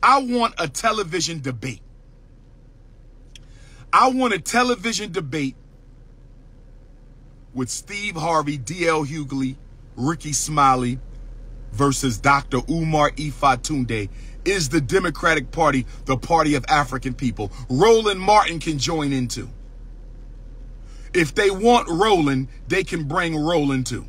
I want a television debate. I want a television debate with Steve Harvey, D.L. Hughley, Rickey Smiley versus Dr. Umar Ifatunde. Is the Democratic Party the party of African people? Roland Martin can join in too. If they want Roland, they can bring Roland too.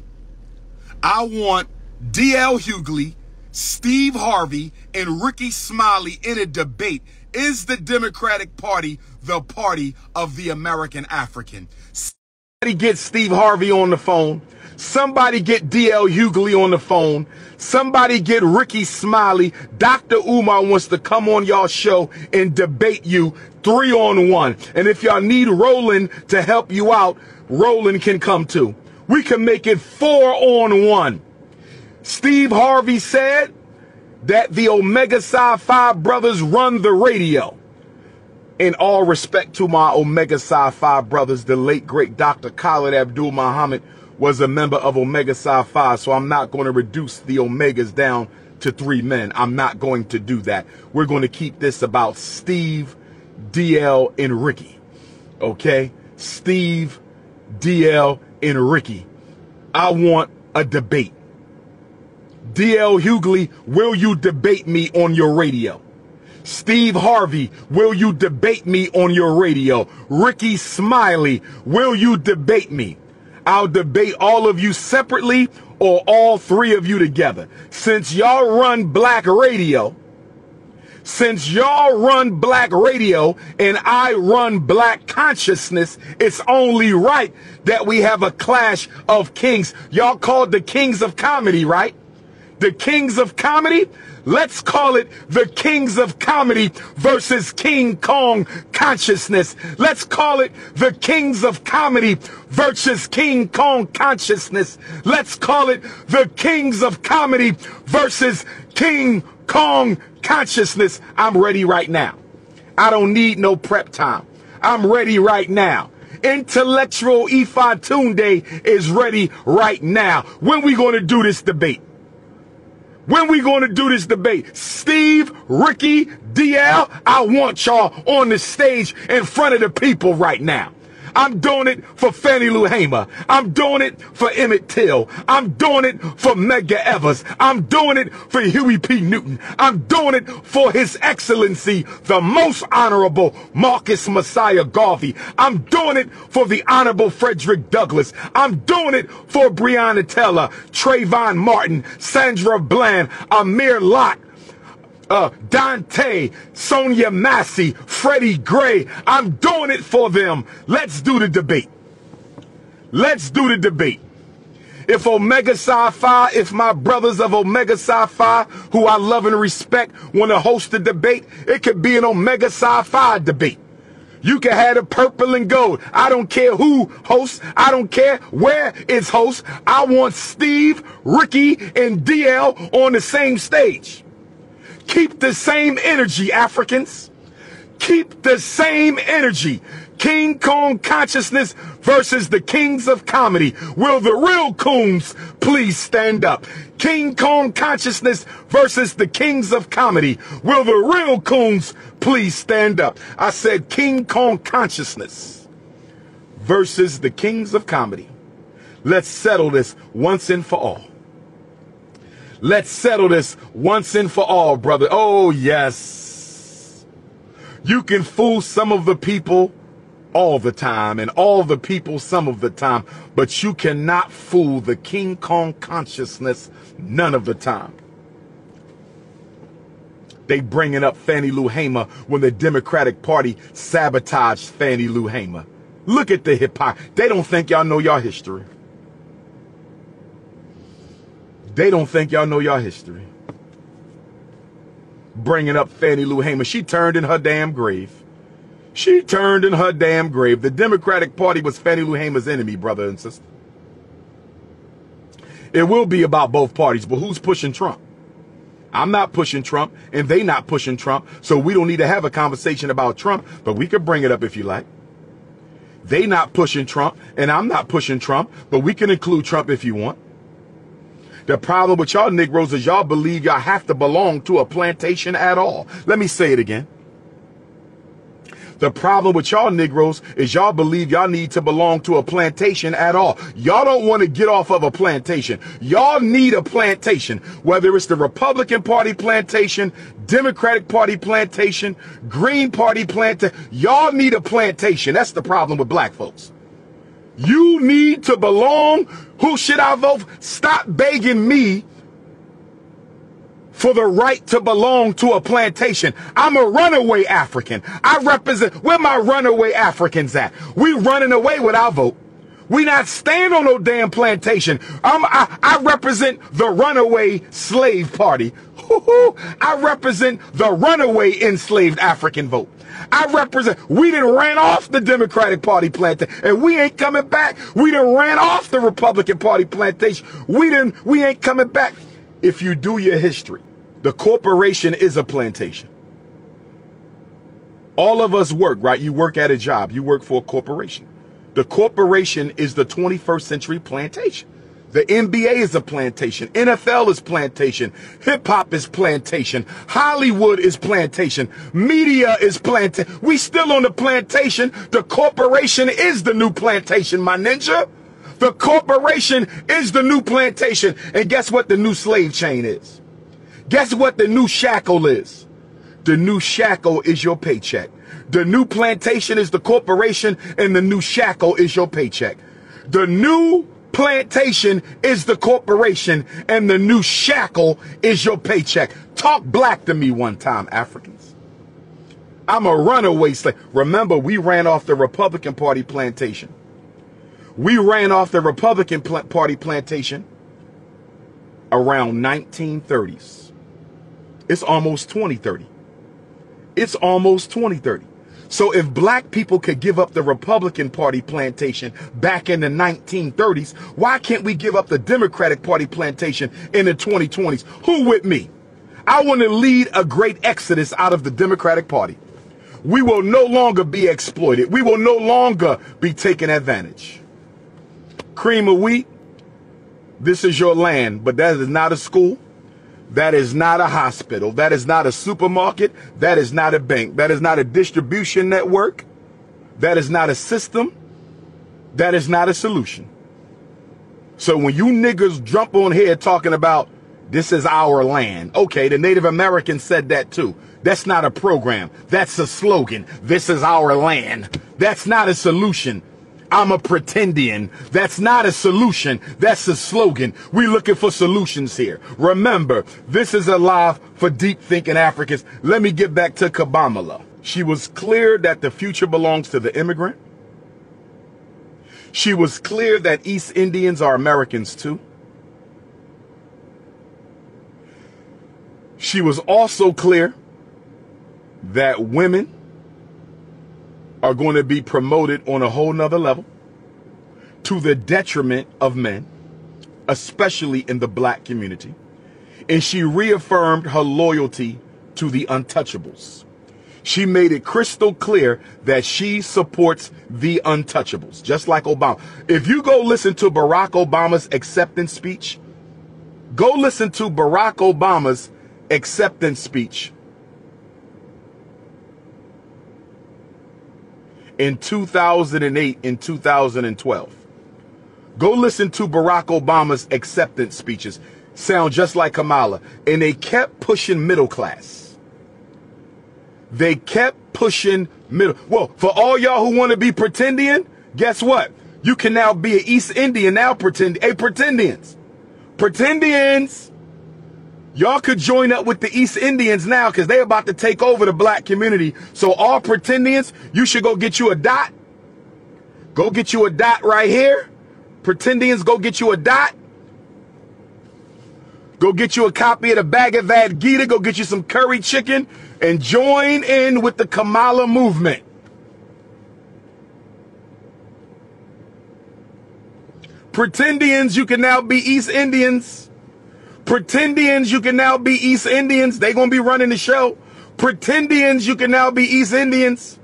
I want D.L. Hughley, Steve Harvey, and Rickey Smiley in a debate. Is the Democratic Party the party of the American African? Somebody get Steve Harvey on the phone. Somebody get D.L. Hughley on the phone. Somebody get Rickey Smiley. Dr. Umar wants to come on y'all show and debate you 3-on-1. And if y'all need Roland to help you out, Roland can come too. We can make it 4-on-1. Steve Harvey said that the Omega Psi Phi brothers run the radio. In all respect to my Omega Psi Phi brothers, the late great Dr. Khalid Abdul Muhammad was a member of Omega Psi Phi, so I'm not going to reduce the Omegas down to 3 men. I'm not going to do that. We're going to keep this about Steve, DL, and Rickey. Okay? Steve, DL, and Rickey. I want a debate. D.L. Hughley, will you debate me on your radio? Steve Harvey, will you debate me on your radio? Rickey Smiley, will you debate me? I'll debate all of you separately or all 3 of you together. Since y'all run black radio, and I run black consciousness, it's only right that we have a clash of kings. Y'all called the kings of comedy, right? The kings of comedy? Let's call it the kings of comedy versus King Kong consciousness. Let's call it the kings of comedy versus King Kong consciousness. Let's call it the kings of comedy versus King Kong consciousness. I'm ready right now. I don't need no prep time. I'm ready right now. Intellectual Ifatunde is ready right now. When we going to do this debate? When we going to do this debate? Steve, Rickey, DL, I want y'all on the stage in front of the people right now. I'm doing it for Fannie Lou Hamer. I'm doing it for Emmett Till. I'm doing it for Medgar Evers. I'm doing it for Huey P. Newton. I'm doing it for His Excellency, the Most Honorable Marcus Messiah Garvey. I'm doing it for the Honorable Frederick Douglass. I'm doing it for Breonna Taylor, Trayvon Martin, Sandra Bland, Amir Lott, Dante, Sonia Massey, Freddie Gray. I'm doing it for them. Let's do the debate. Let's do the debate. If Omega Psi Phi, if my brothers of Omega Psi Phi, who I love and respect, want to host a debate, it could be an Omega Psi Phi debate. You can have the purple and gold. I don't care who hosts. I don't care where it's host. I want Steve, Rickey, and DL on the same stage. Keep the same energy, Africans. Keep the same energy. King Kong consciousness versus the kings of comedy. Will the real coons please stand up? King Kong consciousness versus the kings of comedy. Will the real coons please stand up? I said King Kong consciousness versus the kings of comedy. Let's settle this once and for all. Let's settle this once and for all, brother. Oh, yes. You can fool some of the people all the time and all the people some of the time, but you cannot fool the King Kong consciousness none of the time. They bringing up Fannie Lou Hamer when the Democratic Party sabotaged Fannie Lou Hamer. Look at the hypocrisy. They don't think y'all know y'all history. They don't think y'all know y'all history. Bringing up Fannie Lou Hamer. She turned in her damn grave. She turned in her damn grave. The Democratic Party was Fannie Lou Hamer's enemy, brother and sister. It will be about both parties, but who's pushing Trump? I'm not pushing Trump, and they not pushing Trump, so we don't need to have a conversation about Trump, but we could bring it up if you like. They not pushing Trump, and I'm not pushing Trump, but we can include Trump if you want. The problem with y'all Negroes is y'all believe y'all have to belong to a plantation at all. Let me say it again. The problem with y'all Negroes is y'all believe y'all need to belong to a plantation at all. Y'all don't want to get off of a plantation. Y'all need a plantation, whether it's the Republican Party plantation, Democratic Party plantation, Green Party plantation. Y'all need a plantation. That's the problem with black folks. You need to belong. Who should I vote for? Stop begging me for the right to belong to a plantation. I'm a runaway African. I represent, where my runaway Africans at? We running away with our vote. We not staying on no damn plantation. I represent the runaway slave party. I represent the runaway enslaved African vote. We done ran off the Democratic Party plantation, and we ain't coming back. We done ran off the Republican Party plantation. We ain't coming back. If you do your history, the corporation is a plantation. All of us work, right? You work at a job. You work for a corporation. The corporation is the 21st century plantation. The NBA is a plantation. NFL is plantation. Hip hop is plantation. Hollywood is plantation. Media is plantation. We still on the plantation. The corporation is the new plantation, my ninja. The corporation is the new plantation. And guess what the new slave chain is? Guess what the new shackle is? The new shackle is your paycheck. The new plantation is the corporation, and the new shackle is your paycheck. The new plantation is the corporation, and the new shackle is your paycheck. Talk black to me one time, Africans. I'm a runaway slave. Remember, we ran off the Republican Party plantation. We ran off the Republican Party plantation around 1930s. It's almost 2030. It's almost 2030. So if black people could give up the Republican Party plantation back in the 1930s, why can't we give up the Democratic Party plantation in the 2020s? Who with me? I want to lead a great exodus out of the Democratic Party. We will no longer be exploited. We will no longer be taken advantage. Cream of wheat, this is your land, but that is not a school. That is not a hospital. That is not a supermarket. That is not a bank. That is not a distribution network. That is not a system. That is not a solution. So when you niggas jump on here talking about this is our land. Okay, the Native Americans said that too. That's not a program. That's a slogan. This is our land. That's not a solution. I'm a pretendian. That's not a solution. That's a slogan. We looking for solutions here. Remember, this is a live for deep thinking Africans. Let me get back to Kabamala. She was clear that the future belongs to the immigrant. She was clear that East Indians are Americans too. She was also clear that women are going to be promoted on a whole nother level to the detriment of men, especially in the black community. And she reaffirmed her loyalty to the untouchables. She made it crystal clear that she supports the untouchables, just like Obama. If you go listen to Barack Obama's acceptance speech, go listen to Barack Obama's acceptance speech in 2008 and 2012. Go listen to Barack Obama's acceptance speeches. Sound just like Kamala. And they kept pushing middle class. They kept pushing middle. Well, for all y'all who want to be pretendian, guess what? You can now be an East Indian now pretend. Hey, pretendians. Pretendians. Y'all could join up with the East Indians now because they're about to take over the black community. So all pretendians, you should go get you a dot. Go get you a dot right here. Pretendians, go get you a dot. Go get you a copy of the Bhagavad Gita. Go get you some curry chicken and join in with the Kamala movement. Pretendians, you can now be East Indians. Pretendians, you can now be East Indians. They're going to be running the show. Pretendians, you can now be East Indians.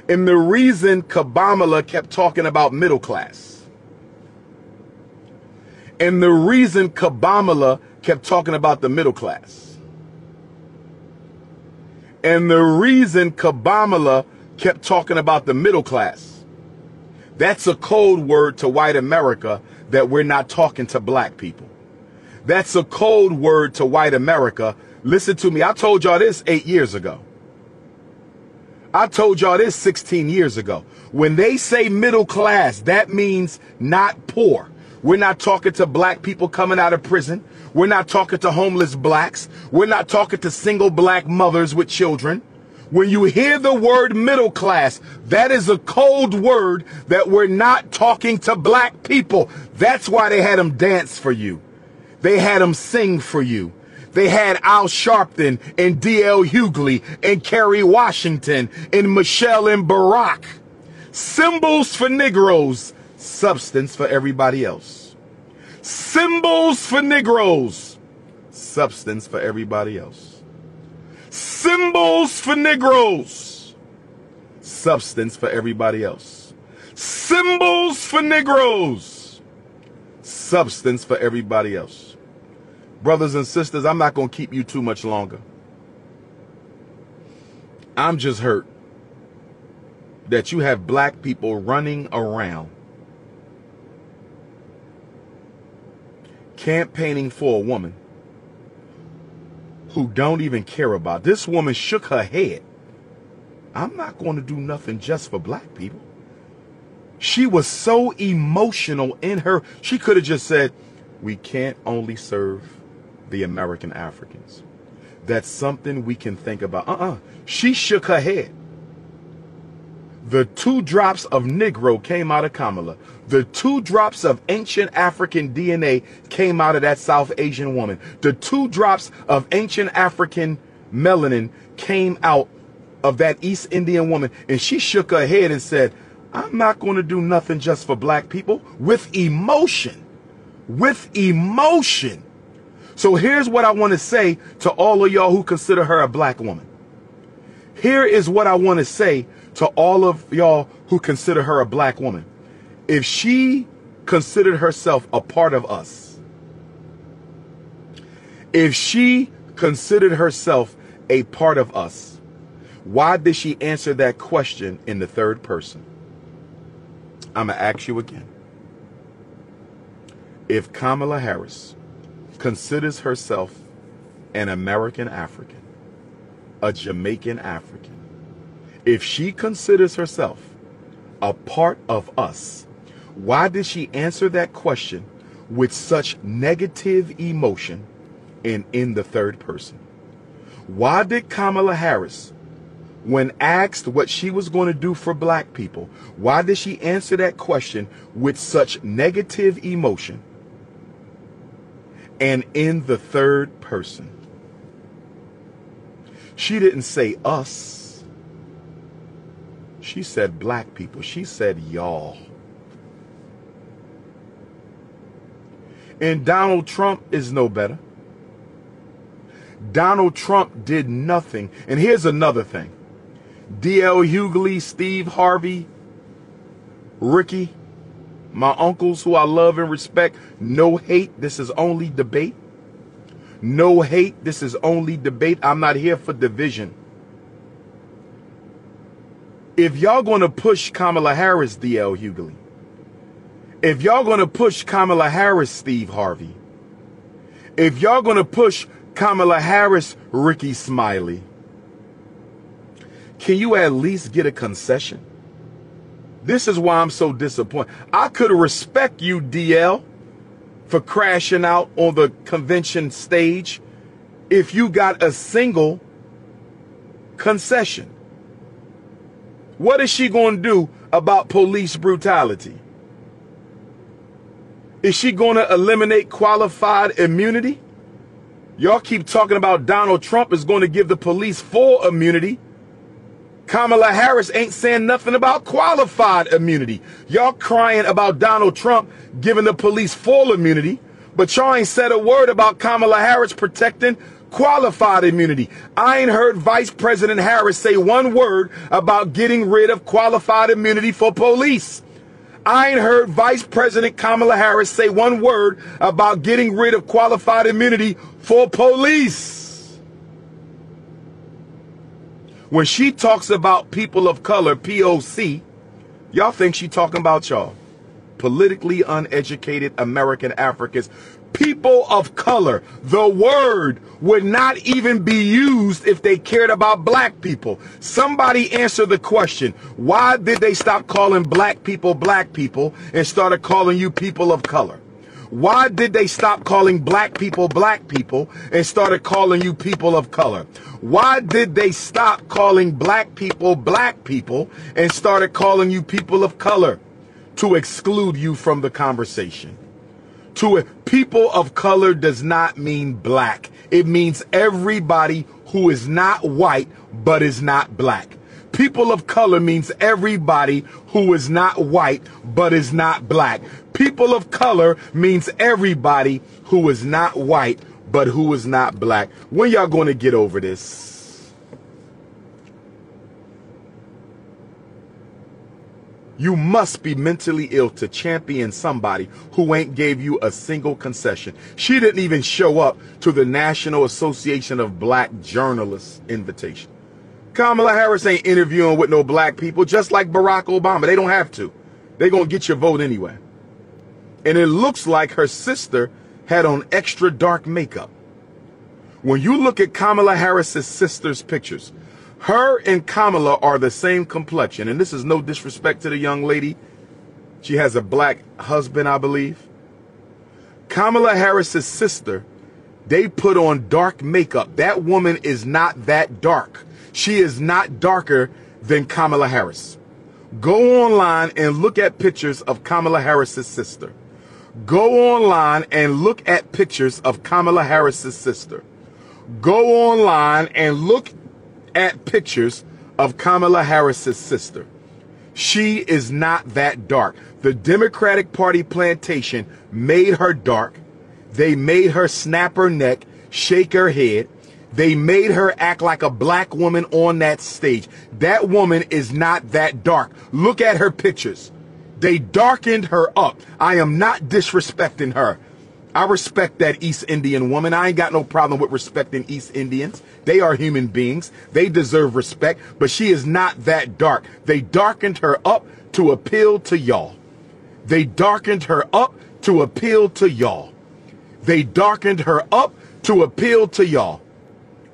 And the reason Kabamala kept talking about middle class And the reason Kabamala kept talking about the middle class. And the reason Kabamala kept talking about the middle class. That's a code word to white America that we're not talking to black people. That's a code word to white America. Listen to me. I told y'all this 8 years ago. I told y'all this 16 years ago. When they say middle class, that means not poor. We're not talking to black people coming out of prison. We're not talking to homeless blacks. We're not talking to single black mothers with children. When you hear the word middle class, that is a code word that we're not talking to black people. That's why they had them dance for you. They had them sing for you. They had Al Sharpton and D.L. Hughley and Kerry Washington and Michelle and Barack. Symbols for Negroes, substance for everybody else. Symbols for Negroes, substance for everybody else. Symbols for Negroes, substance for everybody else. Symbols for Negroes, substance for everybody else. Brothers and sisters, I'm not going to keep you too much longer. I'm just hurt that you have black people running around campaigning for a woman who don't even care about. This woman shook her head. I'm not going to do nothing just for black people. She was so emotional in her. She could have just said, we can't only serve the American Africans. That's something we can think about. She shook her head. The 2 drops of Negro came out of Kamala. The 2 drops of ancient African DNA came out of that South Asian woman. The 2 drops of ancient African melanin came out of that East Indian woman. And she shook her head and said, I'm not going to do nothing just for black people. With emotion. With emotion. So here's what I want to say to all of y'all who consider her a black woman. Here is what I want to say to all of y'all who consider her a black woman. If she considered herself a part of us, if she considered herself a part of us, why did she answer that question in the third person? I'm going to ask you again. If Kamala Harris considers herself an American African, a Jamaican African, if she considers herself a part of us, why did she answer that question with such negative emotion and in the third person? Why did Kamala Harris, when asked what she was going to do for black people, why did she answer that question with such negative emotion and in the third person? She didn't say us. She said black people. She said y'all. And Donald Trump is no better. Donald Trump did nothing. And here's another thing. D.L. Hughley, Steve Harvey, Rickey, my uncles who I love and respect, no hate. This is only debate. No hate. This is only debate. I'm not here for division. If y'all going to push Kamala Harris, D.L. Hughley, if y'all going to push Kamala Harris, Steve Harvey, if y'all going to push Kamala Harris, Rickey Smiley, can you at least get a concession? This is why I'm so disappointed. I could respect you, DL, for crashing out on the convention stage if you got a single concession. What is she going to do about police brutality? Is she going to eliminate qualified immunity? Y'all keep talking about Donald Trump is going to give the police full immunity. Kamala Harris ain't saying nothing about qualified immunity. Y'all crying about Donald Trump giving the police full immunity, but y'all ain't said a word about Kamala Harris protecting qualified immunity. I ain't heard Vice President Harris say one word about getting rid of qualified immunity for police. I ain't heard Vice President Kamala Harris say one word about getting rid of qualified immunity for police. When she talks about people of color, POC, y'all think she talking about y'all. Politically uneducated American Africans. People of color. The word would not even be used if they cared about black people. Somebody answer the question. Why did they stop calling black people and started calling you people of color? Why did they stop calling black people and started calling you people of color? Why did they stop calling black people and started calling you people of color? To exclude you from the conversation. People of color does not mean black. It means everybody who is not white but is not black. People of color means everybody who is not white but is not black. People of color means everybody who is not white but who is not black. When y'all going to get over this? You must be mentally ill to champion somebody who ain't gave you a single concession. She didn't even show up to the National Association of Black Journalists invitation. Kamala Harris ain't interviewing with no black people, just like Barack Obama. They don't have to. They're going to get your vote anyway. And it looks like her sister had on extra dark makeup. When you look at Kamala Harris's sister's pictures, her and Kamala are the same complexion. And this is no disrespect to the young lady. She has a black husband, I believe. Kamala Harris's sister, they put on dark makeup. That woman is not that dark. She is not darker than Kamala Harris. Go online and look at pictures of Kamala Harris's sister. Go online and look at pictures of Kamala Harris's sister. Go online and look at pictures of Kamala Harris's sister. She is not that dark. The Democratic Party plantation made her dark. They made her snap her neck, shake her head. They made her act like a black woman on that stage. That woman is not that dark. Look at her pictures. They darkened her up. I am not disrespecting her. I respect that East Indian woman. I ain't got no problem with respecting East Indians. They are human beings. They deserve respect, but she is not that dark. They darkened her up to appeal to y'all. They darkened her up to appeal to y'all. They darkened her up to appeal to y'all.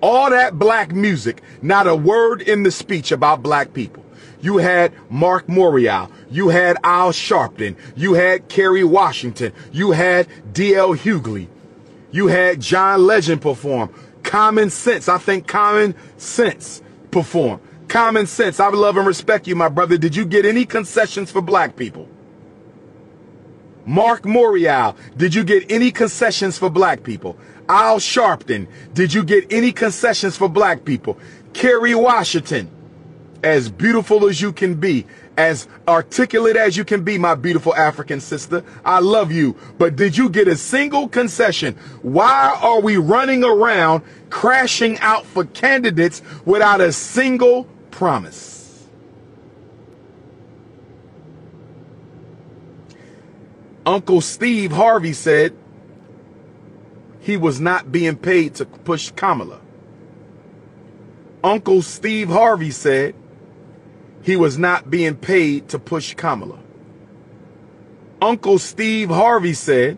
All that black music, not a word in the speech about black people. You had Mark Morial. You had Al Sharpton. You had Kerry Washington. You had D.L. Hughley. You had John Legend perform. Common Sense. I think Common Sense perform. Common Sense. I love and respect you, my brother. Did you get any concessions for black people? Mark Morial. Did you get any concessions for black people? Al Sharpton. Did you get any concessions for black people? Kerry Washington. As beautiful as you can be, as articulate as you can be, my beautiful African sister, I love you. But did you get a single concession? Why are we running around crashing out for candidates without a single promise? Uncle Steve Harvey said he was not being paid to push Kamala. Uncle Steve Harvey said he was not being paid to push Kamala. Uncle Steve Harvey said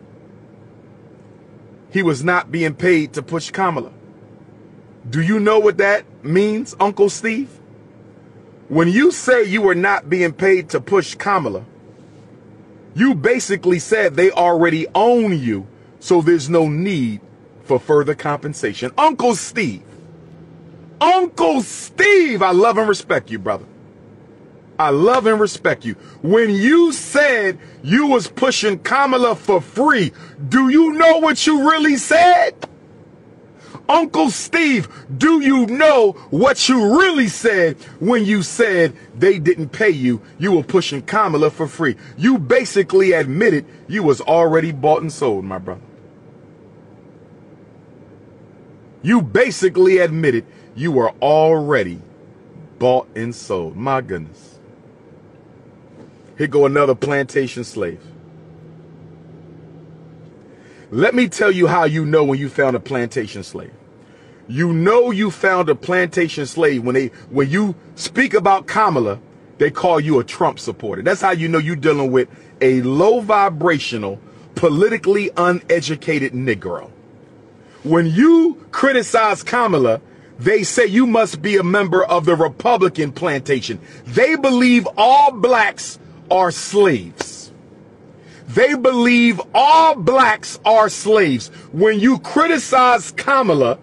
he was not being paid to push Kamala. Do you know what that means, Uncle Steve? When you say you were not being paid to push Kamala, you basically said they already own you, so there's no need for further compensation. Uncle Steve, I love and respect you, brother. I love and respect you. When you said you was pushing Kamala for free, do you know what you really said? Uncle Steve, do you know what you really said when you said they didn't pay you, you were pushing Kamala for free? You basically admitted you was already bought and sold, my brother. You basically admitted you were already bought and sold. My goodness. Here go another plantation slave. Let me tell you how you know when you found a plantation slave. You know you found a plantation slave when you speak about Kamala, they call you a Trump supporter. That's how you know you're dealing with a low vibrational, politically uneducated Negro. When you criticize Kamala, they say you must be a member of the Republican plantation. They believe all blacks are slaves. They believe all blacks are slaves. When you criticize Kamala,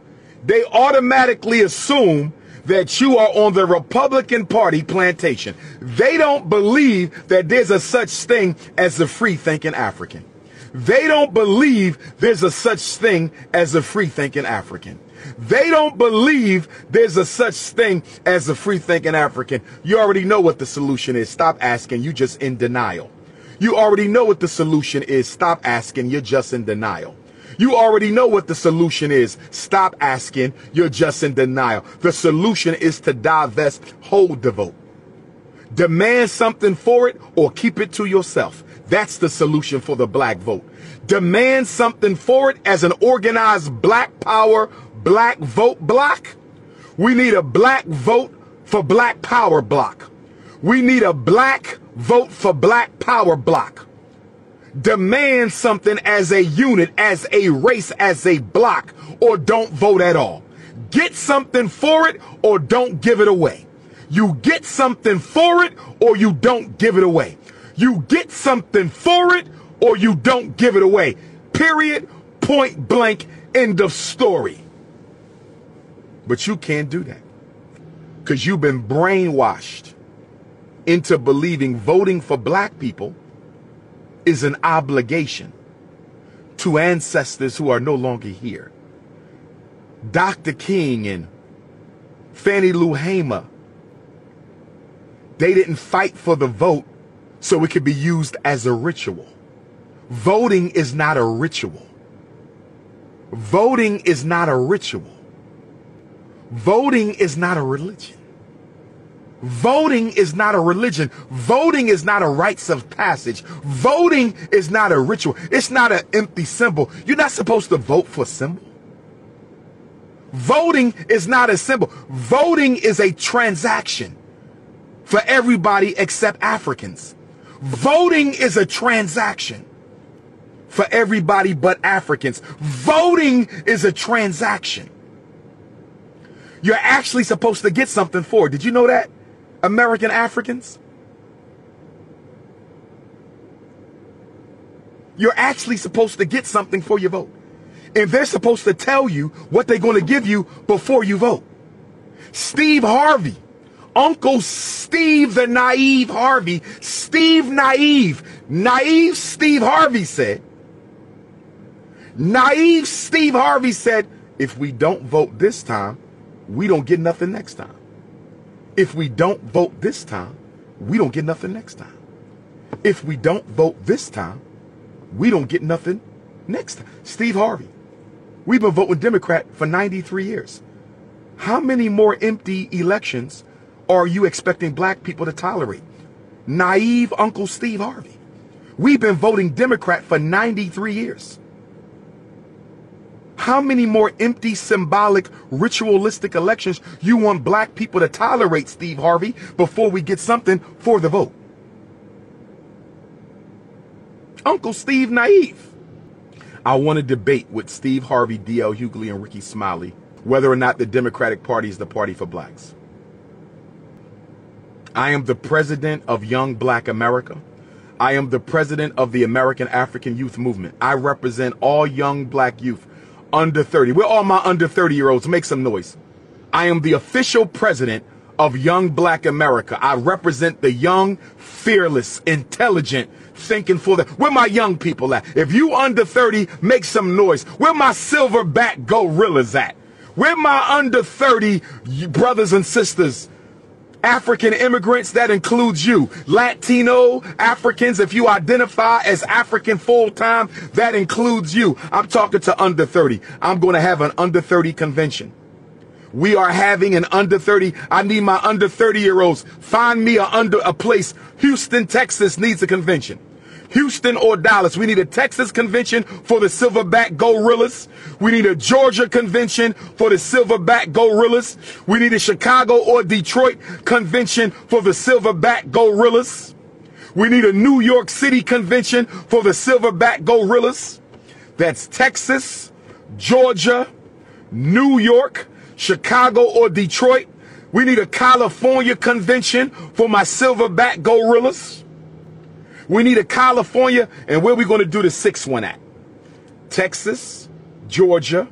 they automatically assume that you are on the Republican Party plantation. They don't believe that there's a such thing as a free-thinking African. They don't believe there's a such thing as a free-thinking African. They don't believe there's a such thing as a free-thinking African. You already know what the solution is. Stop asking. You're just in denial. You already know what the solution is. Stop asking. You're just in denial. You already know what the solution is. Stop asking. You're just in denial. The solution is to divest, hold the vote. Demand something for it or keep it to yourself. That's the solution for the black vote. Demand something for it as an organized black power, black vote block. We need a black vote for black power block. We need a black vote for black power block. Demand something as a unit, as a race, as a block, or don't vote at all. Get something for it or don't give it away. You get something for it or you don't give it away. You get something for it or you don't give it away. Period. Point blank. End of story. But you can't do that because you've been brainwashed into believing voting for black people is an obligation to ancestors who are no longer here. Dr. King and Fannie Lou Hamer, they didn't fight for the vote so it could be used as a ritual. Voting is not a ritual. Voting is not a ritual. Voting is not a religion. Voting is not a religion. Voting is not a rites of passage. Voting is not a ritual. It's not an empty symbol. You're not supposed to vote for a symbol. Voting is not a symbol. Voting is a transaction for everybody except Africans. Voting is a transaction for everybody but Africans. Voting is a transaction. You're actually supposed to get something for it. Did you know that? American Africans? You're actually supposed to get something for your vote. And they're supposed to tell you what they're going to give you before you vote. Steve Harvey, Uncle Steve the naive Harvey, Steve naive Steve Harvey said, if we don't vote this time, we don't get nothing next time. If we don't vote this time, we don't get nothing next time. If we don't vote this time, we don't get nothing next time. Steve Harvey. We've been voting Democrat for 93 years. How many more empty elections are you expecting black people to tolerate? Naive Uncle Steve Harvey. We've been voting Democrat for 93 years. How many more empty, symbolic, ritualistic elections you want black people to tolerate, Steve Harvey, before we get something for the vote? Uncle Steve naive. I want to debate with Steve Harvey, D.L. Hughley, and Rickey Smiley whether or not the Democratic Party is the party for blacks. I am the president of Young Black America. I am the president of the American African Youth Movement. I represent all young black youth under 30. Where all my under 30-year-olds? Make some noise. I am the official president of Young Black America. I represent the young, fearless, intelligent, thinking for the... Where my young people at? If you under 30, make some noise. Where my silverback gorillas at? Where my under 30 brothers and sisters? African immigrants, that includes you. Latino Africans, if you identify as African full-time, that includes you. I'm talking to under 30. I'm going to have an under 30 convention We are having an under 30. I need my under 30-year-olds. Find me a place. Houston, Texas needs a convention. Houston or Dallas. We need a Texas convention for the silverback gorillas. We need a Georgia convention for the silverback gorillas. We need a Chicago or Detroit convention for the silverback gorillas. We need a New York City convention for the silverback gorillas. That's Texas, Georgia, New York, Chicago or Detroit. We need a California convention for my silverback gorillas. We need a California, and where are we going to do the sixth one at? Texas, Georgia,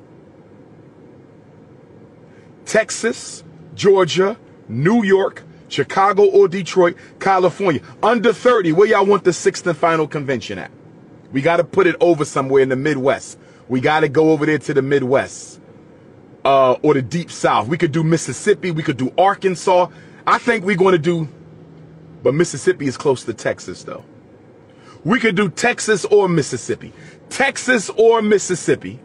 New York, Chicago or Detroit, California. Under 30, where y'all want the sixth and final convention at? We got to put it over somewhere in the Midwest. We got to go over there to the Midwest. Or the deep south. We could do Mississippi. We could do Arkansas. I think we're going to do, but Mississippi is close to Texas though. We could do Texas or Mississippi. Texas or Mississippi.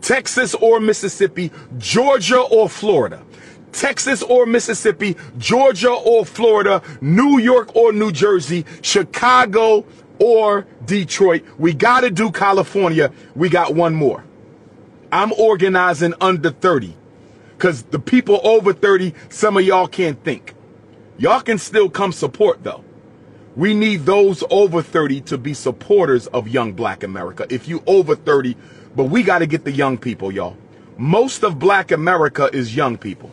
Texas or Mississippi. Georgia or Florida. Texas or Mississippi. Georgia or Florida. New York or New Jersey. Chicago or Detroit. We got to do California. We got one more. I'm organizing under 30 because the people over 30, some of y'all can't think. Y'all can still come support though. We need those over 30 to be supporters of young black America. If you over 30, but we got to get the young people, y'all. Most of black America is young people.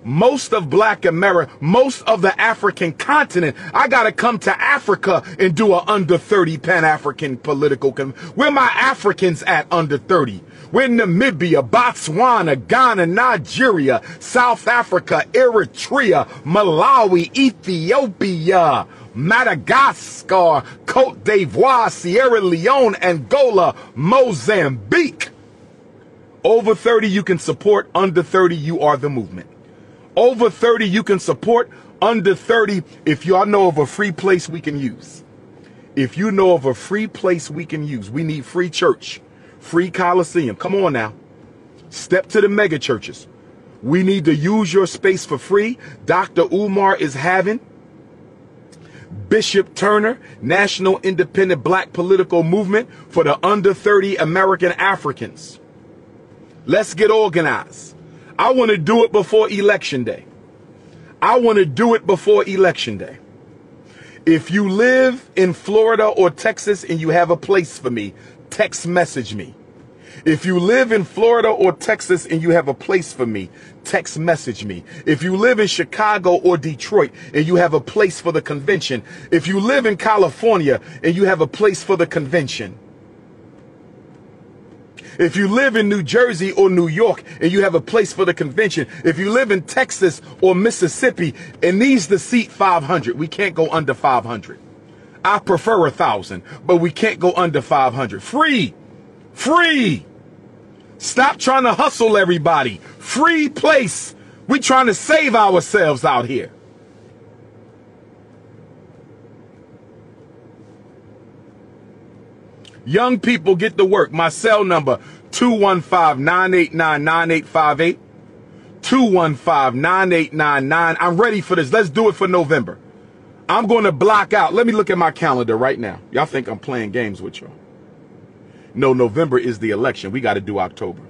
Most of black America, most of the African continent. I got to come to Africa and do a under 30 Pan-African political. Where my Africans at under 30? We're Namibia, Botswana, Ghana, Nigeria, South Africa, Eritrea, Malawi, Ethiopia, Madagascar, Cote d'Ivoire, Sierra Leone, Angola, Mozambique. Over 30 you can support, under 30 you are the movement. Over 30 you can support, under 30 if y'all know of a free place we can use. If you know of a free place we can use, we need free church, free Coliseum. Come on now. Step to the mega churches. We need to use your space for free. Dr. Umar is having Bishop Turner, National Independent Black Political Movement for the under 30 American Africans. Let's get organized. I want to do it before Election Day. I want to do it before Election Day. If you live in Florida or Texas and you have a place for me, text message me. If you live in Florida or Texas and you have a place for me, text message me. If you live in Chicago or Detroit and you have a place for the convention, if you live in California and you have a place for the convention, if you live in New Jersey or New York and you have a place for the convention, if you live in Texas or Mississippi, it needs to seat 500. We can't go under 500. I prefer 1,000, but we can't go under 500. Free. Free. Stop trying to hustle everybody. Free place. We're trying to save ourselves out here. Young people, get to work. My cell number, 215-989-9858. 215-9899. I'm ready for this. Let's do it for November. I'm going to block out. Let me look at my calendar right now. Y'all think I'm playing games with y'all. No, November is the election. We got to do October.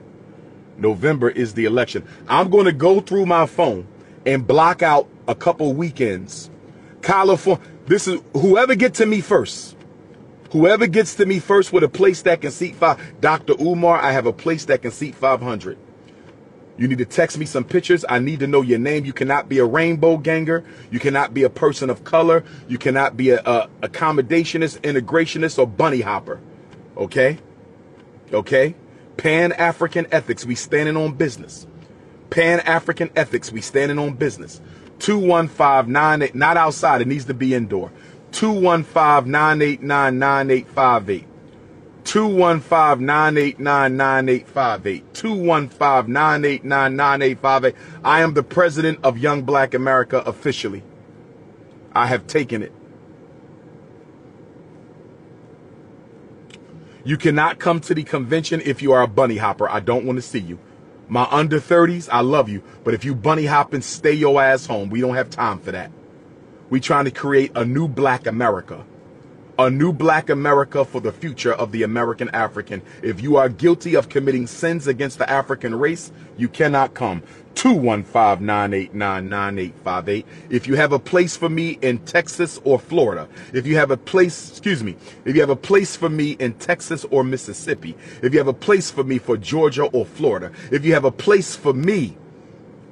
November is the election. I'm going to go through my phone and block out a couple weekends. California. This is whoever gets to me first. Whoever gets to me first with a place that can seat 5. Dr. Umar, I have a place that can seat 500. You need to text me some pictures. I need to know your name. You cannot be a rainbow ganger. You cannot be a person of color. You cannot be a accommodationist, integrationist, or bunny hopper. Okay? Okay? Pan-African ethics. We standing on business. Pan-African ethics. We standing on business. 215-98, not outside. It needs to be indoor. 215-989-9858. 215-989-9858. 215-989-9858. I am the president of Young Black America officially. I have taken it. You cannot come to the convention if you are a bunny hopper. I don't want to see you. My under 30s, I love you. But if you bunny hopping, stay your ass home. We don't have time for that. We trying to create a new black America. A new black America for the future of the American African. If you are guilty of committing sins against the African race, you cannot come. 215-989-9858. If you have a place for me in Texas or Florida, if you have a place, if you have a place for me in Texas or Mississippi, if you have a place for me for Georgia or Florida, if you have a place for me,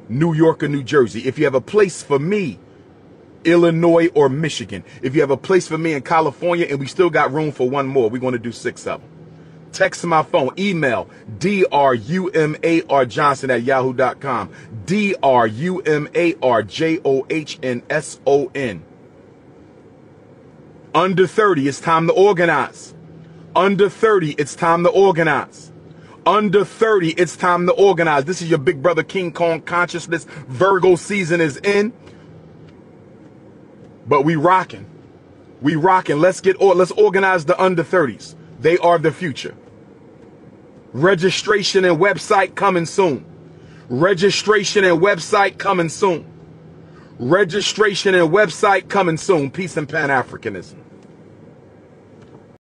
New York or New Jersey, if you have a place for me, Illinois or Michigan, if you have a place for me in California, and we still got room for one more, we're going to do 6 of them. Text my phone, email drumarjohnson@yahoo.com, drumarjohnson. Under 30, it's time to organize. Under 30, it's time to organize. Under 30, it's time to organize. This is your big brother King Kong consciousness. Virgo season is in. But we rocking. We rocking. Let's organize the under 30s. They are the future. Registration and website coming soon. Registration and website coming soon. Registration and website coming soon. Peace and Pan-Africanism.